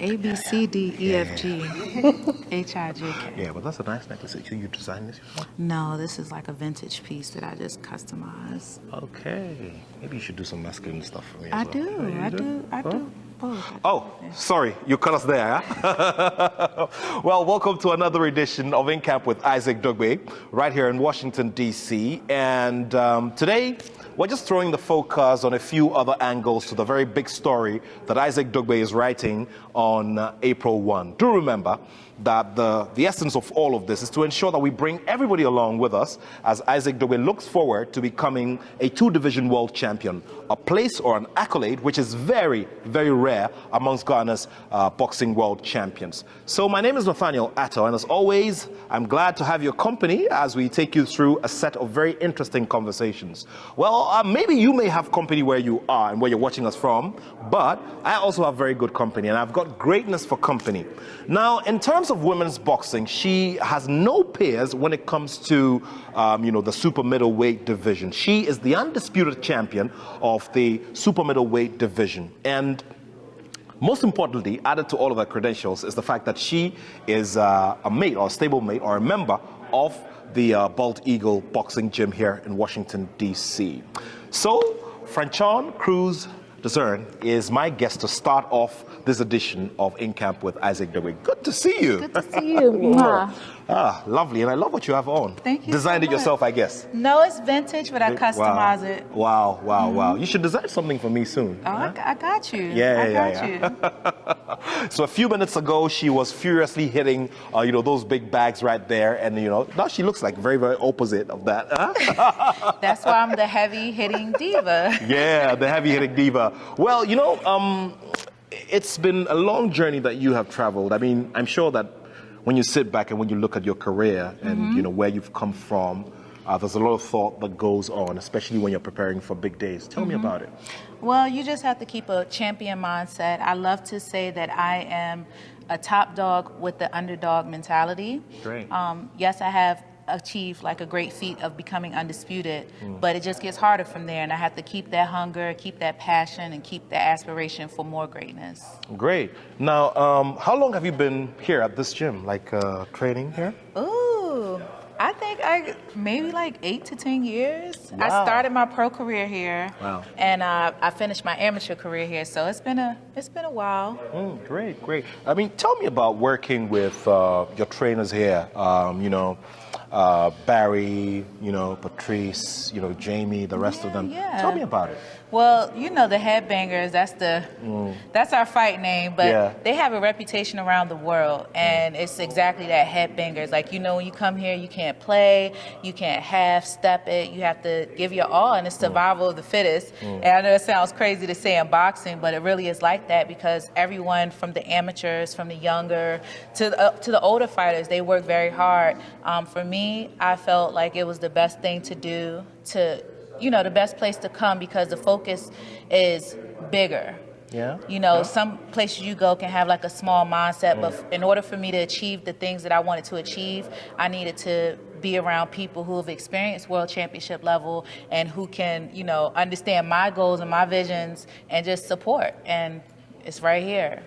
A, B, C, D, E, F, G, H, I, J, K. Yeah, but that's a nice necklace. Can you design this yourself? No, this is like a vintage piece that I just customized. Okay. Maybe you should do some masculine stuff for me as I well. do, Oh, I you do, I Huh? do both. Oh, sorry, you cut us there. Huh? Well, welcome to another edition of In Camp with Isaac Dogboe, right here in Washington, D.C. And today, we're just throwing the focus on a few other angles to the very big story that Isaac Dogboe is writing on April 1. Do remember that the essence of all of this is to ensure that we bring everybody along with us as Isaac Dogboe looks forward to becoming a two-division world champion, a place or an accolade which is very, very rare amongst Ghana's boxing world champions. So my name is Nathaniel Attoh, and as always, I'm glad to have your company as we take you through a set of very interesting conversations. Well, maybe you may have company where you are and where you're watching us from, but I also have very good company, and I've got greatness for company. Now, in terms of women's boxing, she has no peers when it comes to, the super middleweight division. She is the undisputed champion of the super middleweight division. And most importantly, added to all of her credentials is the fact that she is a mate or a stable mate or a member of the Bald Eagle Boxing Gym here in Washington, D.C. So, Franchon Cruz Discern is my guest to start off this edition of In Camp with Isaac Dogboe. Good to see you. Good to see you. Lovely, and I love what you have on. Thank you. Designed so it yourself, I guess. No, it's vintage, but I customize it. Wow, wow. You should design something for me soon. Oh, huh? I got you. Yeah. So a few minutes ago, she was furiously hitting, those big bags right there, and now she looks like very, very opposite of that. Huh? That's why I'm the heavy hitting diva. Yeah, the heavy hitting diva. Well, it's been a long journey that you have traveled. I mean, I'm sure that when you sit back and when you look at your career and where you've come from, there's a lot of thought that goes on, especially when you're preparing for big days. Tell me about it. Well, you just have to keep a champion mindset. I love to say that I am a top dog with the underdog mentality. Great. Yes, I have achieved like a great feat of becoming undisputed, but it just gets harder from there, and I have to keep that hunger, keep that passion, and keep that aspiration for more greatness. Great. Now, how long have you been here at this gym, training here? Ooh, I think maybe like 8 to 10 years. Wow. I started my pro career here, Wow. and I finished my amateur career here, so it's been a while. Great. I mean, tell me about working with your trainers here. Barry, Patrice, Jamie, the rest of them. Yeah. Tell me about it. Well, the headbangers, that's our fight name, but they have a reputation around the world, and it's exactly that, headbangers. Like, when you come here, you can't play, you can't half-step it, you have to give your all, and it's survival of the fittest. And I know it sounds crazy to say in boxing, but it really is like that, because everyone from the amateurs, from the younger to the older fighters, they work very hard. For me, I felt like it was the best thing to do, the best place to come, because the focus is bigger. Yeah. Some places you go can have like a small mindset, but in order for me to achieve the things that I wanted to achieve, I needed to be around people who have experienced world championship level and who can, understand my goals and my visions and just support. And it's right here.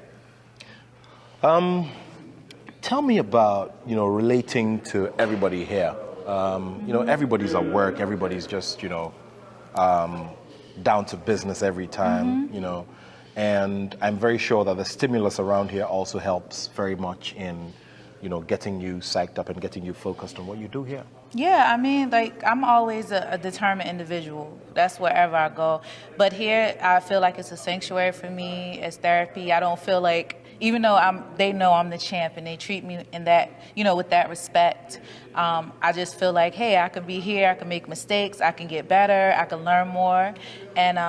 Tell me about, relating to everybody here. Everybody's at work, everybody's just, down to business every time, and I'm very sure that the stimulus around here also helps very much in, getting you psyched up and getting you focused on what you do here. Yeah, I mean, I'm always a determined individual. That's wherever I go. But here, I feel like it's a sanctuary for me. It's therapy. I don't feel like, even though they know I'm the champ and they treat me in that, with that respect, I just feel like, hey, I can be here, I can make mistakes, I can get better, I can learn more. And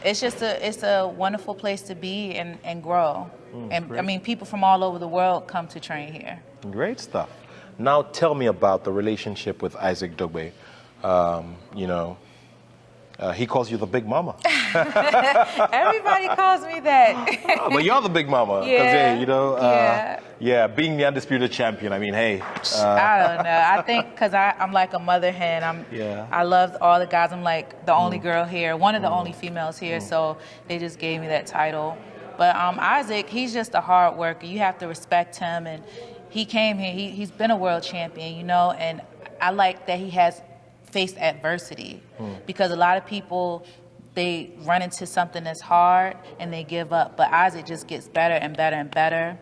it's a wonderful place to be and grow. And I mean, people from all over the world come to train here. Great stuff. Now tell me about the relationship with Isaac Dogboe. He calls you the big mama. Everybody calls me that. But you're the big mama. Yeah. Being the undisputed champion, I mean, hey. I don't know. I think because I'm like a mother hen. I love all the guys. I'm like the only girl here, one of the only females here, so they just gave me that title. But Isaac, he's just a hard worker. You have to respect him, and he came here. He's been a world champion, you know, and I like that he has faced adversity because a lot of people, they run into something that's hard and they give up. But Isaac just gets better and better and better.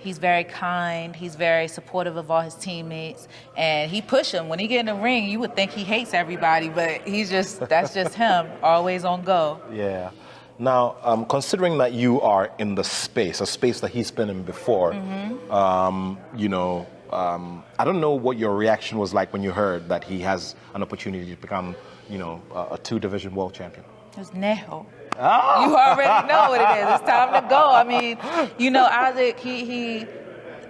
He's very kind. He's very supportive of all his teammates. And he push them. When he get in the ring, you would think he hates everybody, but that's just him, always on go. Yeah. Now, considering that you are in the space, a space that he's been in before, you know, I don't know what your reaction was like when you heard that he has an opportunity to become, you know, a 2-division world champion. It's Neho. Oh. You already know what it is. It's time to go. I mean, you know, Isaac, he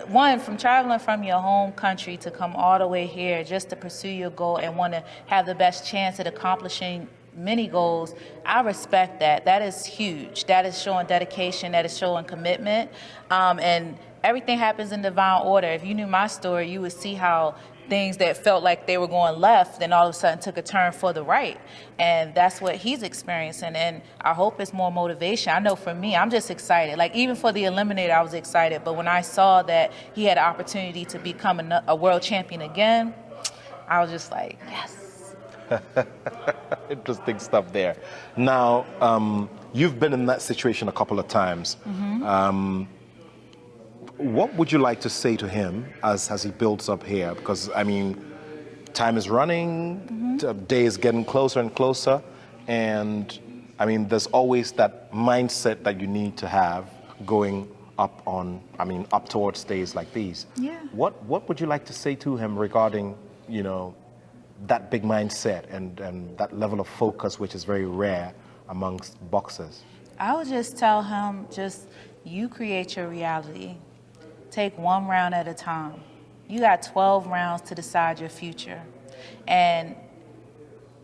from traveling from your home country to come all the way here just to pursue your goal and want to have the best chance at accomplishing many goals. I respect that. That is huge. That is showing dedication. That is showing commitment. And everything happens in divine order. If you knew my story, you would see how things that felt like they were going left then all of a sudden took a turn for the right. And that's what he's experiencing. And I hope it's more motivation. I know for me, I'm just excited. Like even for the Eliminator, I was excited. But when I saw that he had an opportunity to become a world champion again, I was just like, yes. Interesting stuff there. Now, you've been in that situation a couple of times. What would you like to say to him as he builds up here? Because, I mean, time is running, day is getting closer and closer, and, I mean, there's always that mindset that you need to have going up towards days like these. Yeah. What would you like to say to him regarding, you know, that big mindset and that level of focus, which is very rare amongst boxers? I would just tell him, you create your reality. Take one round at a time. You got 12 rounds to decide your future. And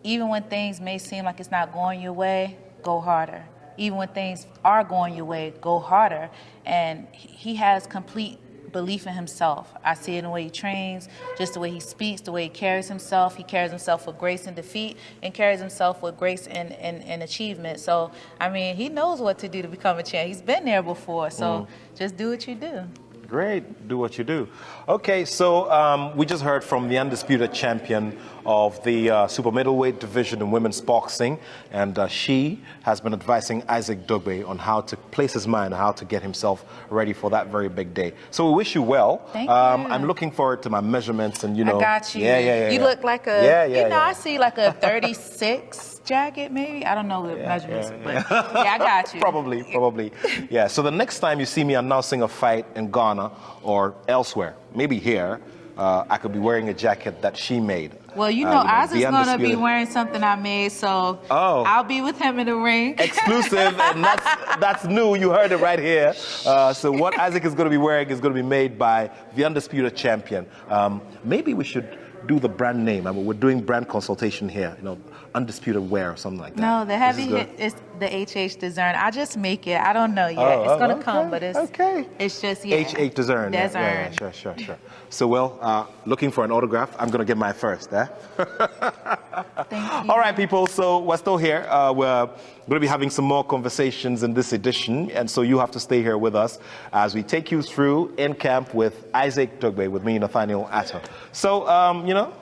even when things may seem like it's not going your way, go harder. Even when things are going your way, go harder. And he has complete belief in himself. I see it in the way he trains, just the way he speaks, the way he carries himself. He carries himself with grace in defeat and carries himself with grace in achievement. So, I mean, he knows what to do to become a champ. He's been there before, so just do what you do. Great, do what you do. Okay, so we just heard from the undisputed champion of the super middleweight division in women's boxing, and she has been advising Isaac Dogboe on how to place his mind, how to get himself ready for that very big day. So we wish you well. Thank you. I'm looking forward to my measurements, and you know. I got you. Yeah. You look like I see like a 36 jacket, maybe. I don't know the measurements, but I got you. Probably. Yeah. So the next time you see me announcing a fight in Ghana or elsewhere, maybe here, I could be wearing a jacket that she made. Well, you know, Isaac's going to be wearing something I made, so I'll be with him in the ring. Exclusive, and that's new. You heard it right here. So what Isaac is going to be wearing is going to be made by the undisputed champion. Maybe we should do the brand name. I mean, we're doing brand consultation here, you know, undisputed wear or something like that. No, the heavy hit is the HH Design. I just make it. I don't know yet. It's going to come, but it's just, HH Design. Yeah, sure. So, well, looking for an autograph. I'm going to get mine first, eh? Thank you. All right, people, so we're still here. We're going to be having some more conversations in this edition, and so you have to stay here with us as we take you through In Camp with Isaac Dogboe, with me, Nathaniel Attoh. So, you know,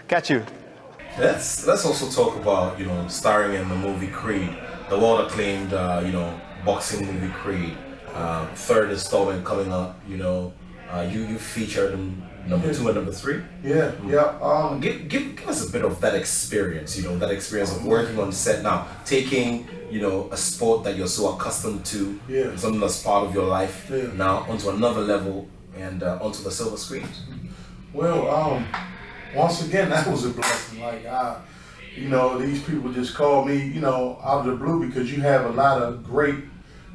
catch you. Let's also talk about, you know, starring in the movie Creed, the world-acclaimed, you know, boxing movie Creed. Third installment coming up, you know. You featured in number 2 and number 3. Yeah. Give us a bit of that experience, you know, that experience of working on set now, taking, you know, a sport that you're so accustomed to, something that's part of your life, now onto another level and onto the silver screen. Well, once again, that was a blessing. Like, you know, these people just call me, you know, out of the blue because you have a lot of great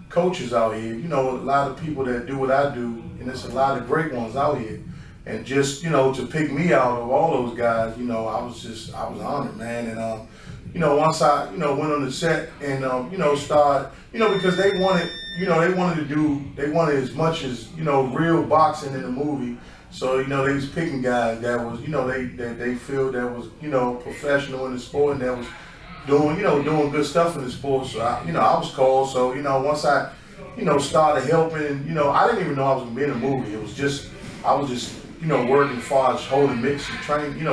coaches out here. You know, a lot of people that do what I do, and there's a lot of great ones out here. And just, you know, to pick me out of all those guys, you know, I was honored, man. And, you know, once I, you know, went on the set and, you know, started, you know, because they wanted as much as, you know, real boxing in the movie. So, you know, they was picking guys that was, you know, they feel that was, you know, professional in the sport and that was doing good stuff in the sports. So I was called. So once I started helping, I didn't even know I was gonna be in a movie. I was just working as far as holding mitts and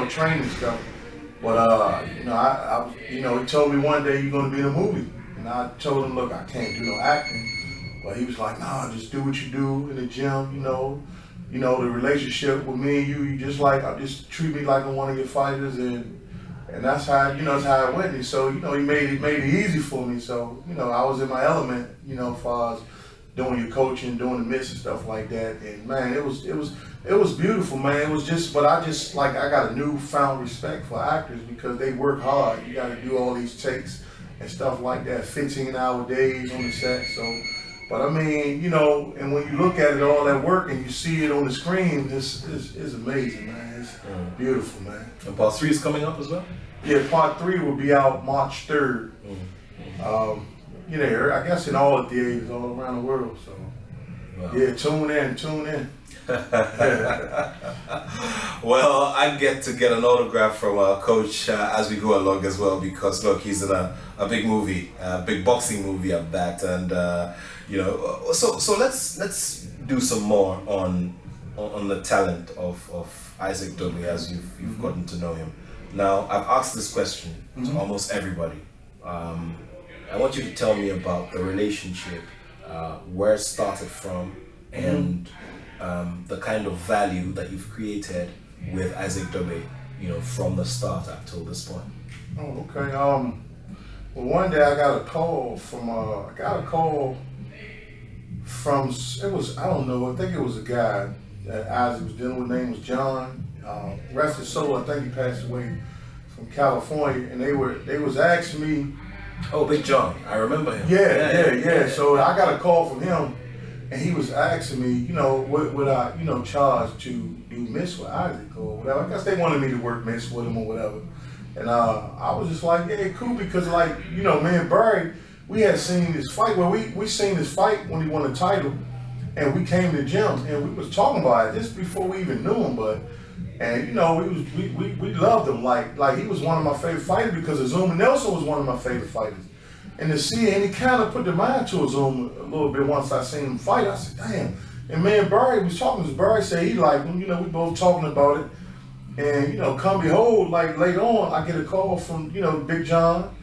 training stuff. But I was, he told me one day you're gonna be in a movie, and I told him, look, I can't do no acting. But he was like, nah, just do what you do in the gym. The relationship with me and you just treat me like I'm one of your fighters, and that's how that's how it went. And so he made it easy for me. So I was in my element, as far as doing your coaching, doing the mitts and stuff like that. And man, it was beautiful, man. It was just, but I got a newfound respect for actors because they work hard. You got to do all these takes and stuff like that, 15-hour days on the set. So, but I mean, and when you look at it, all that work, and you see it on the screen, it's amazing, man. It's beautiful, man. And part 3 is coming up as well? Yeah, part 3 will be out March 3rd. I guess in all the theaters all around the world. So, wow. Yeah, tune in. Well, I get an autograph from Coach as we go along as well, because look, he's in a big movie, a big boxing movie at that, and so let's do some more on the talent of Isaac Dogboe as you've gotten to know him. Now, I've asked this question to almost everybody. I want you to tell me about the relationship, where it started from, and the kind of value that you've created with Isaac Dogboe, from the start up till this point. Oh, okay. Well, one day I got a call from I don't know, I think it was a guy that Isaac was dealing with. His name was John. Rest his soul, I think he passed away, from California, and they was asking me. Oh, Big John, I remember him. Yeah. So I got a call from him, and he was asking me, would I, charge to do mitts with Isaac or whatever. I guess they wanted me to work mitts with him or whatever. And I was just like, yeah, cool, because me and Barry, we had seen this fight. Well, we seen this fight when he won the title, and we came to the gym and we was talking about it just before we even knew him. We loved him. Like he was one of my favorite fighters because Azuma Nelson was one of my favorite fighters. And to see, and he kind of put the mind to Azuma a little bit once I seen him fight. I said, damn. And me and Barry was talking to Barry, said he we both talking about it. And come behold, later on, I get a call from Big John,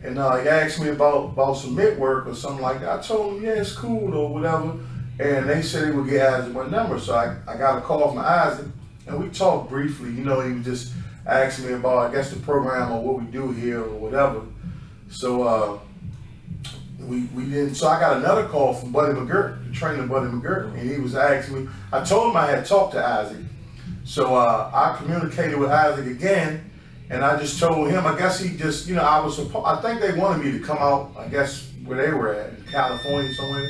and he asked me about some mitt work or something like that. I told him, yeah, it's cool or whatever. And they said they would get Isaac my number, so I got a call from Isaac, and we talked briefly. He was just asking me about, I guess, the program or what we do here or whatever. So we didn't. So I got another call from Buddy McGirt, the trainer Buddy McGirt, and he was asking me. I told him I had talked to Isaac, so I communicated with Isaac again, and I just told him. I guess he just, I think they wanted me to come out. I guess where they were at, in California somewhere.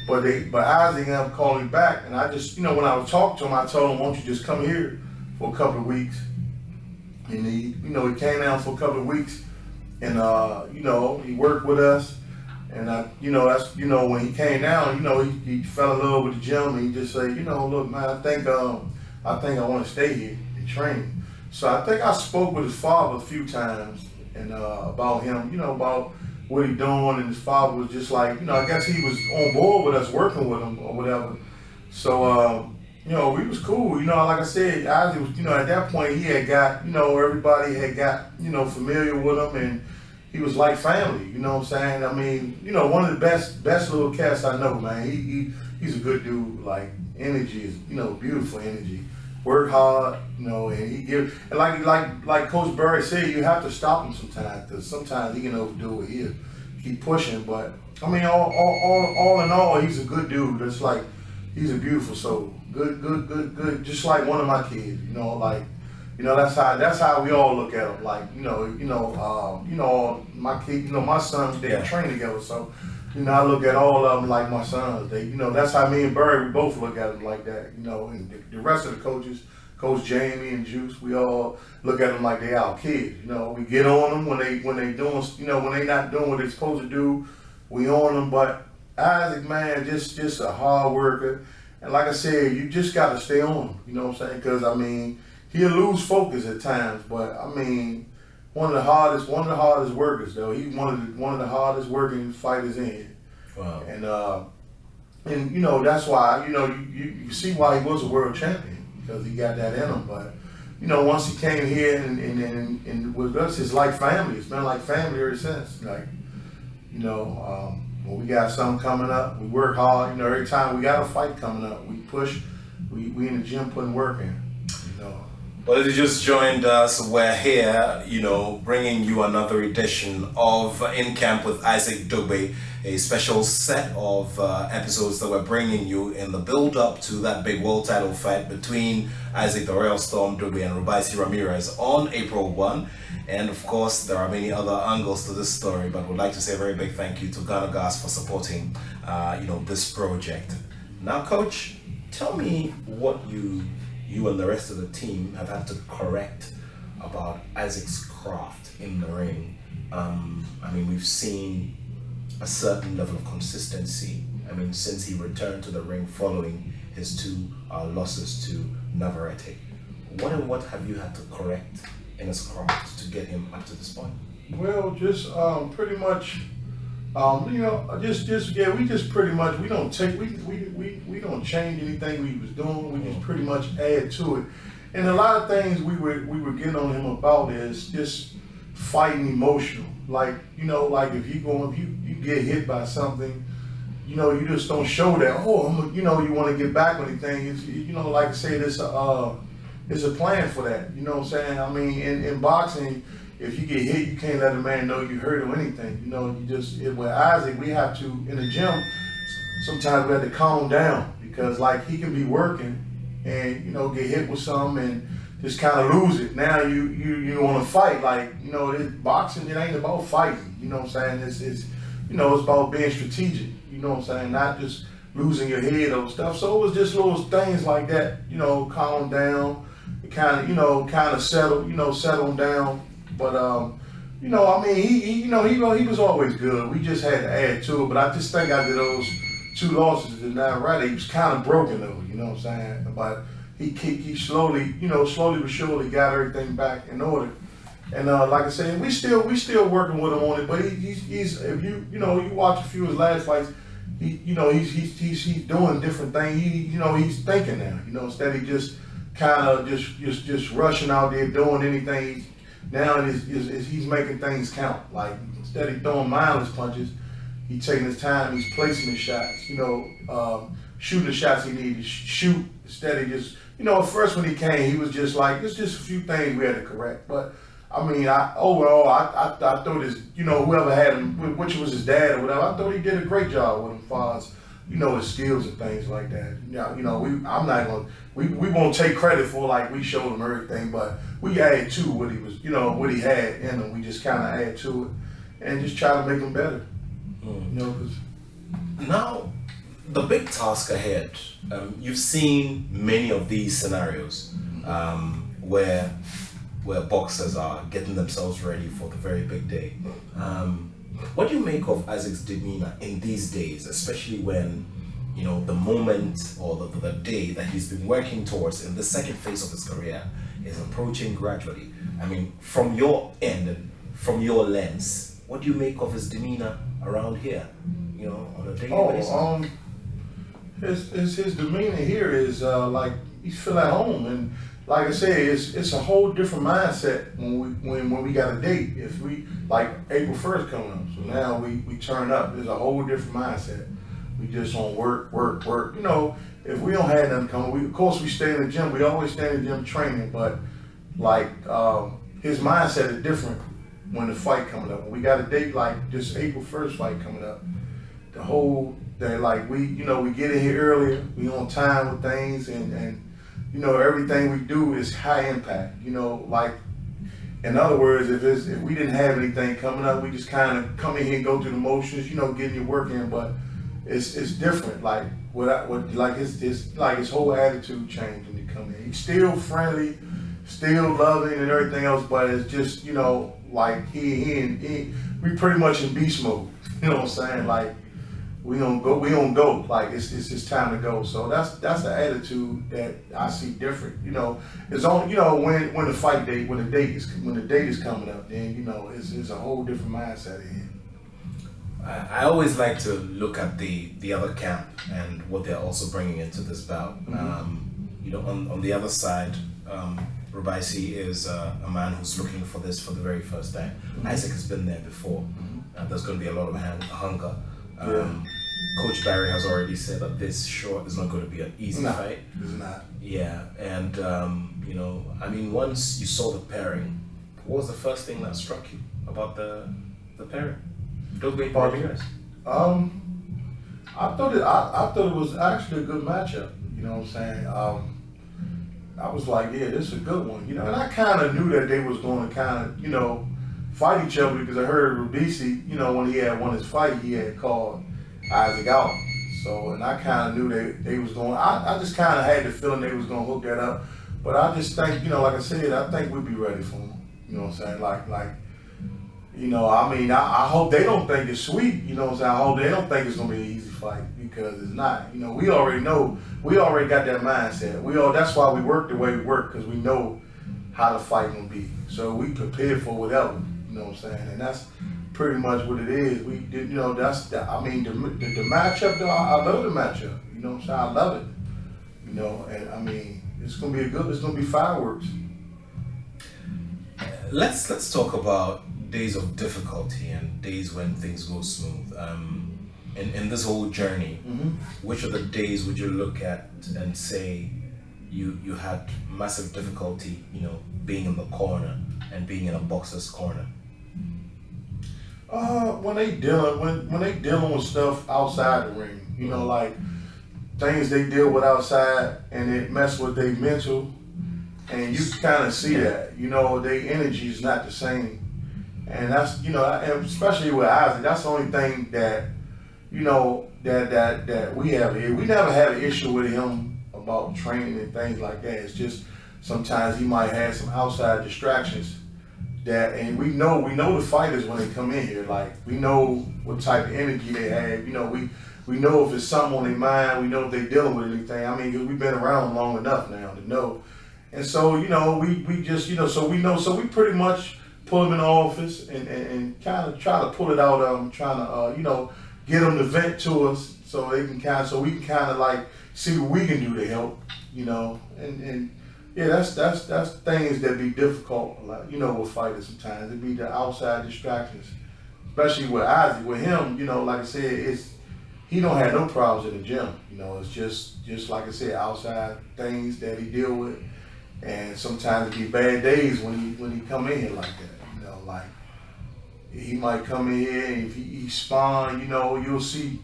But Isaac ended up calling me back, and I just, when I was talking to him, I told him, why don't you just come here for a couple of weeks? And he came down for a couple of weeks, and he worked with us. And that's when he came down, he fell in love with the gym, and he just said, look, man, I think I want to stay here and train. So I think I spoke with his father a few times, and about him, about what he doing, and his father was just like, I guess he was on board with us working with him or whatever. So we was cool. Like I said, Isaac was, at that point he had got, everybody had got, familiar with him, and he was like family, you know what I'm saying? I mean, one of the best little cats I know, man. He's a good dude. Like, energy is, beautiful energy. Work hard, and he give, and like Coach Barry said, you have to stop him sometimes, because sometimes he can overdo it. He'll keep pushing, but I mean, all in all, he's a good dude. It's like, he's a beautiful soul. Good. Just like one of my kids, that's how we all look at him. Like, my kid, my sons, they train together. So, I look at all of them like my sons. They, that's how me and Barry, we both look at them like that. And the rest of the coaches, Coach Jamie and Juice, we all look at them like they our kids. We get on them when they doing, when they not doing what they're supposed to do. We on them. But Isaac, man, just a hard worker. And like I said, you just got to stay on him. You know what I'm saying? Because I mean, he'll lose focus at times, but I mean, one of the hardest workers though. He's one of the hardest working fighters in. Wow. And you know, that's why, you know, you see why he was a world champion, because he got that in him. But you know, once he came here and with us, it's like family. It's been like family ever since. Like, you know, when we got something coming up, we work hard. You know, every time we got a fight coming up, we push. We in the gym putting work in. You know. Well, if you just joined us, we're here, you know, bringing you another edition of In Camp with Isaac Dogboe, a special set of episodes that we're bringing you in the build-up to that big world title fight between Isaac the Royal Storm Dogboe and Robeisy Ramirez on April 1. And of course, there are many other angles to this story, but we'd like to say a very big thank you to Ghana Gas for supporting, you know, this project. Now, Coach, tell me what you and the rest of the team have had to correct about Isaac's craft in the ring. I mean, we've seen a certain level of consistency. I mean, since he returned to the ring following his 2 losses to Navarrete. What have you had to correct in his craft to get him up to this point? Well, just pretty much, you know, yeah, we just pretty much, we don't change anything we was doing. We just pretty much add to it. And a lot of things we were getting on him about is just fighting emotional. Like, you know, like if you get hit by something, you know, you just don't show that, you know, you want to get back on anything. It's, you know, like I say, there's a plan for that. You know what I'm saying? I mean, in boxing, if you get hit, you can't let a man know you hurt or anything. You know, with Isaac, we have to, in the gym, sometimes we have to calm down, because like he can be working and, you know, get hit with something and just kind of lose it. Now you want to fight. Like, you know, boxing, it ain't about fighting. You know what I'm saying? It's you know, it's about being strategic. You know what I'm saying? Not just losing your head or stuff. So it was just little things like that. You know, calm down, kind of settle down. But you know, I mean, he was always good. We just had to add to it. But I just think after those 2 losses to Navarrete, he was kind of broken though. You know what I'm saying? But he slowly but surely got everything back in order. And like I said, we still working with him on it. But he's if you watch a few of his last fights, he's doing different things. He's thinking now. You know, instead of just kind of just rushing out there doing anything. Now he's making things count. Like, instead of throwing mindless punches, he's taking his time. He's placing his shots. You know, shooting the shots he needed to shoot. Instead of just, you know, at first when he came, he was just like, it's just a few things we had to correct. But I mean, overall, I thought his, you know, whoever had him, which was his dad or whatever, I thought he did a great job with him as far as, you know, his skills and things like that. You know, we won't take credit for, like, we showed him everything, but we added to what he was, you know, what he had in him. We just kind of add to it and just try to make him better. You know, 'cause now, the big task ahead, you've seen many of these scenarios where boxers are getting themselves ready for the very big day. What do you make of Isaac's demeanor in these days, especially when, you know, the moment or the day that he's been working towards in the second phase of his career is approaching gradually? I mean, from your end and from your lens, what do you make of his demeanor around here, you know, on a daily basis? His demeanor here is like he feel at home, and like I said, it's a whole different mindset when we got a date. If we, like, April 1st coming up, so now we turn up. There's a whole different mindset. We just on work. You know, if we don't have nothing coming, of course we stay in the gym. We always stay in the gym training, but like his mindset is different when the fight coming up. When we got a date like this April 1st fight coming up, the whole day, like we get in here earlier, we on time with things, and you know, everything we do is high impact. You know, like, in other words, if we didn't have anything coming up, we just kind of come in here and go through the motions, you know, getting your work in. But it's different. Like his whole attitude changed when he come in. He's still friendly, still loving and everything else, but it's just, you know, like we pretty much in beast mode. You know what I'm saying? Like, we gonna go. Like it's time to go. So that's the attitude that I see different. You know, it's on. You know, when the fight date, when the date is coming up, then you know it's a whole different mindset in. I always like to look at the other camp and what they're also bringing into this bout. You know, on the other side, Robeisy is a man who's looking for this for the very first time. Isaac has been there before. There's going to be a lot of hunger. Coach Barry has already said that this short is not going to be an easy fight. It's not. Yeah, and you know, I mean, once you saw the pairing, what was the first thing that struck you about the pairing? Dogboe Ramirez. I thought it was actually a good matchup. You know what I'm saying? I was like, yeah, this is a good one. You know, and I kind of knew that they was going to kind of, you know, fight each other because I heard Robeisy, you know, when he had won his fight, he had called Isaac out. So, and I kind of knew they was going. I just kind of had the feeling they was going to hook that up. But I just think, you know, like I said, I think we'd be ready for him. You know what I'm saying? Like. You know, I mean, I hope they don't think it's sweet. You know what I'm saying? I hope they don't think it's gonna be an easy fight because it's not. You know, we already know. We already got that mindset. That's why we work the way we work because we know how the fight gonna be. So we prepared for whatever. You know what I'm saying? And that's pretty much what it is. We did. You know, I mean, the matchup though. I love the matchup. You know what I'm saying? I love it. You know, and I mean, it's gonna be fireworks. Let's talk about days of difficulty and days when things go smooth. In this whole journey, which of the days would you look at and say you had massive difficulty, you know, being in the corner and being in a boxer's corner? When they dealing with stuff outside the ring, you know, like things they deal with outside and it mess with their mental, and you kind of see that, you know, their energy is not the same. And that's, you know, and especially with Isaac, that's the only thing that, you know, that we have here. We never had an issue with him about training and things like that. It's just sometimes he might have some outside distractions that, and we know the fighters when they come in here. Like, we know what type of energy they have. You know, we know if it's something on their mind. We know if they're dealing with anything. I mean, 'cause we've been around long enough now to know. And so, you know, we just, you know, so we pretty much pull them in the office and kind of try to pull it out of them, trying to, you know, get them to vent to us so they can so we can kind of like see what we can do to help, you know, and yeah, that's things that be difficult, like, you know, with fighters sometimes. It be the outside distractions, especially with Isaac. With him, you know, like I said, he don't have no problems in the gym, you know. It's just like I said, outside things that he deal with, and sometimes it be bad days when he come in here like that. Like, he might come in here and if he spawn, you know, you'll see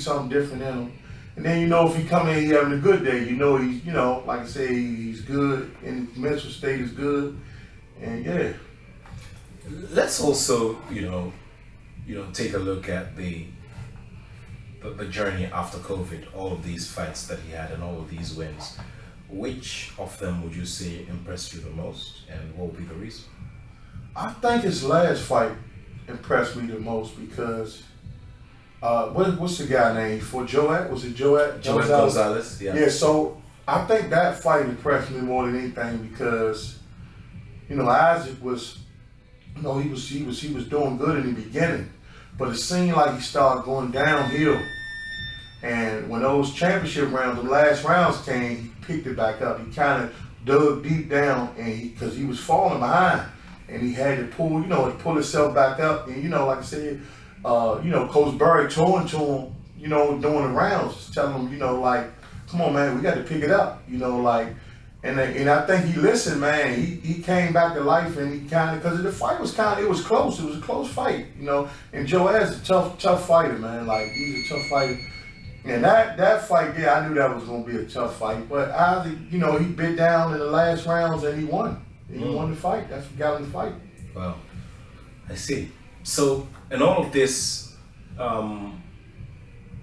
something different in him. And then, you know, if he come in here having a good day, you know, he's, you know, like I say, he's good and his mental state is good. And yeah. Let's also, you know, take a look at the journey after COVID, all of these fights that he had and all of these wins. Which of them would you say impressed you the most, and what would be the reason? I think his last fight impressed me the most because what's the guy name for Joet? Was it Joet? Joet Gonzalez, yeah. Yeah, so I think that fight impressed me more than anything because, you know, Isaac was, you know, he was doing good in the beginning, but it seemed like he started going downhill. And when those championship rounds, the last rounds came, he picked it back up. He kind of dug deep down, and because he was falling behind. And he had to pull himself back up. And, you know, like I said, you know, Coach Barry told to him, you know, during the rounds, telling him, you know, like, come on, man, we got to pick it up. You know, like, and I think he listened, man. He came back to life, and he kind of, because the fight was it was close. It was a close fight, you know. And Joet's a tough fighter, man. Like, he's a tough fighter. And that fight there, I knew that was going to be a tough fight. But Isaac, you know, he bit down in the last rounds, and he won. He won the fight. That's what got him the fight. Wow. I see. So, in all of this,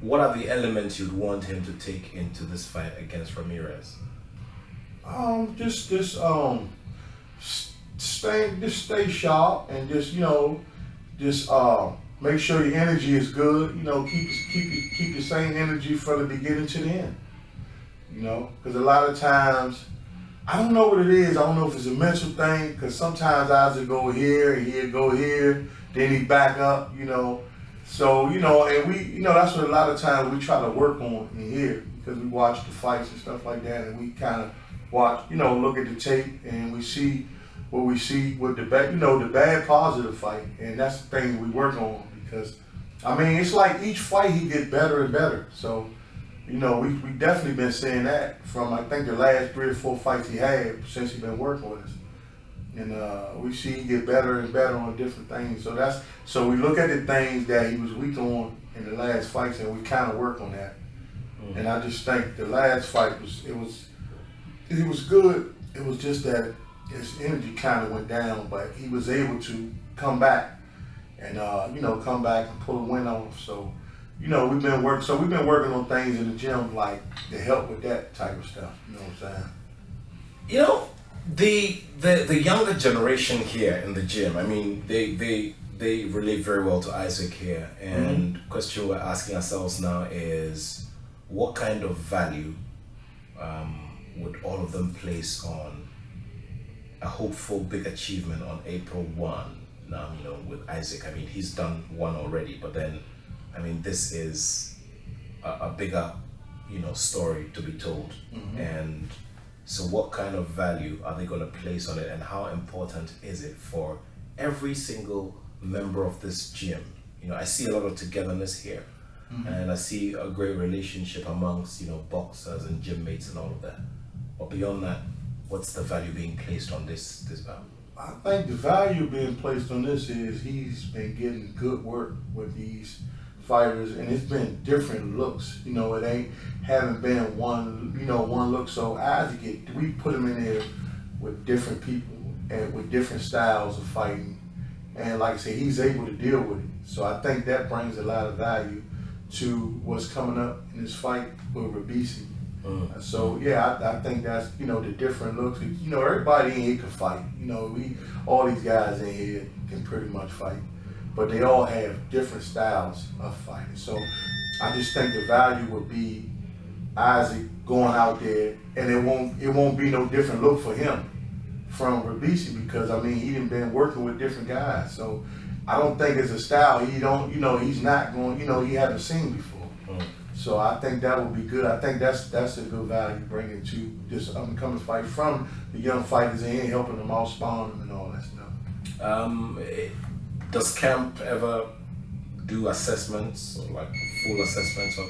what are the elements you'd want him to take into this fight against Ramirez? Just stay sharp and just, you know, make sure your energy is good. You know, keep your same energy from the beginning to the end. You know, because a lot of times, I don't know what it is. I don't know if it's a mental thing, because sometimes Isaac go here and he'll go here, then he back up, you know. So, you know, and we, you know, that's what a lot of times we try to work on in here, because we watch the fights and stuff like that, and we kind of watch, you know, look at the tape, and we see what we see with the bad, you know, the bad positive fight, and that's the thing we work on, because, I mean, it's like each fight he gets better and better. So, you know, we definitely been seeing that from, I think, the last 3 or 4 fights he had since he been working with us. And we see he get better and better on different things. So we look at the things that he was weak on in the last fights, and we kind of work on that. Mm-hmm. And I just think the last fight was good. It was just that his energy kind of went down, but he was able to come back and you know, come back and pull a win off. So, you know, we've been working on things in the gym, like, to help with that type of stuff. You know what I'm saying? You know, the younger generation here in the gym, I mean, they relate very well to Isaac here. And the question we're asking ourselves now is, what kind of value would all of them place on a hopeful big achievement on April 1? Now, you know, with Isaac, I mean, he's done one already, but then, I mean, this is a bigger, you know, story to be told. Mm-hmm. And so what kind of value are they going to place on it, and how important is it for every single member of this gym? You know, I see a lot of togetherness here. Mm-hmm. And I see a great relationship amongst, you know, boxers and gym mates and all of that. But beyond that, what's the value being placed on this bout? I think the value being placed on this is he's been getting good work with these fighters, and it's been different looks. You know, haven't been one look. So we put him in there with different people and with different styles of fighting, and like I said, he's able to deal with it. So I think that brings a lot of value to what's coming up in this fight with Robeisy. So yeah, I think that's, you know, the different looks. You know, everybody in here can fight. You know, all these guys in here can pretty much fight, but they all have different styles of fighting. So I just think the value would be Isaac going out there, and it won't be no different look for him from Robeisy, because I mean, he done been working with different guys. So I don't think it's a style he's not going, you know, he hasn't seen before. So I think that would be good. I think that's a good value bringing to this up-and-coming fight from the young fighters in here, helping them out, spawn them and all that stuff. Does camp ever do assessments, or like full assessments of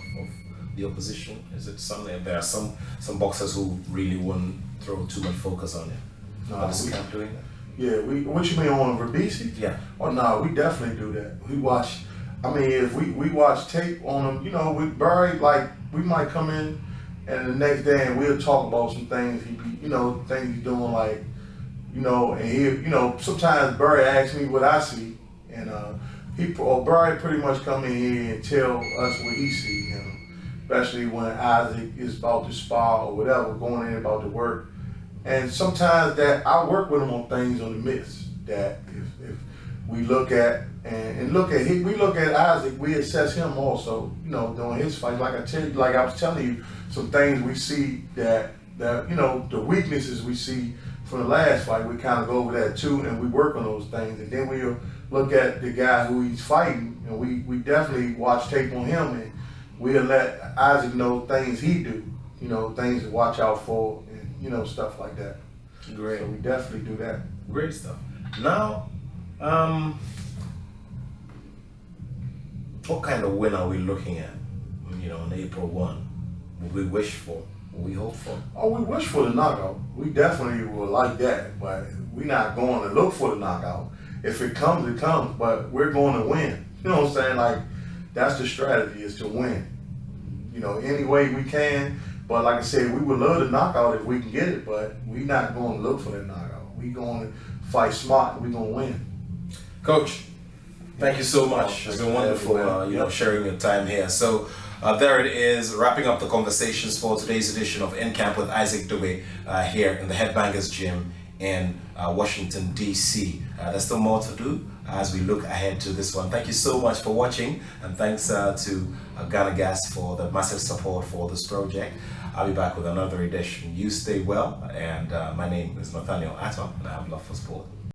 the opposition? Is it something, there are some boxers who really wouldn't throw too much focus on it? No, is camp doing that? Yeah, what you mean on Robeisy? Yeah. Oh no, we definitely do that. We watch. I mean, if we watch tape on him, you know, with Barry, like, we might come in and the next day and we'll talk about some things things he's doing, like, you know, and he, you know, sometimes Barry asks me what I see, and Barry pretty much come in here and tell us what he sees, you know, especially when Isaac is about to spar or whatever, going in about to work. And sometimes that I work with him on things on the myths that if we look at we look at Isaac, we assess him also, you know, during his fight. Like I was telling you, some things we see that you know, the weaknesses we see from the last fight, we kind of go over that too, and we work on those things. And then we'll look at the guy who he's fighting, and we definitely watch tape on him, and we'll let Isaac know things he do, you know, things to watch out for, and, you know, stuff like that. Great. So we definitely do that. Great stuff. Now, what kind of win are we looking at, you know, on April 1? What we wish for? What we hope for? Oh, we wish for the knockout. We definitely would like that, but we're not going to look for the knockout. If it comes, it comes, but we're going to win. You know what I'm saying? Like, that's the strategy, is to win. You know, any way we can. But like I said, we would love the knockout if we can get it, but we're not going to look for that knockout. We're going to fight smart, and we're going to win. Coach, thank you so much. It's been wonderful, you know, sharing your time here. So there it is, wrapping up the conversations for today's edition of In Camp with Isaac Dogboe here in the Headbangers Gym in Washington, D.C. There's still more to do as we look ahead to this one. Thank you so much for watching, and thanks to Ghana Gas for the massive support for this project. I'll be back with another edition. You stay well, and my name is Nathaniel Attoh, and I have love for sport.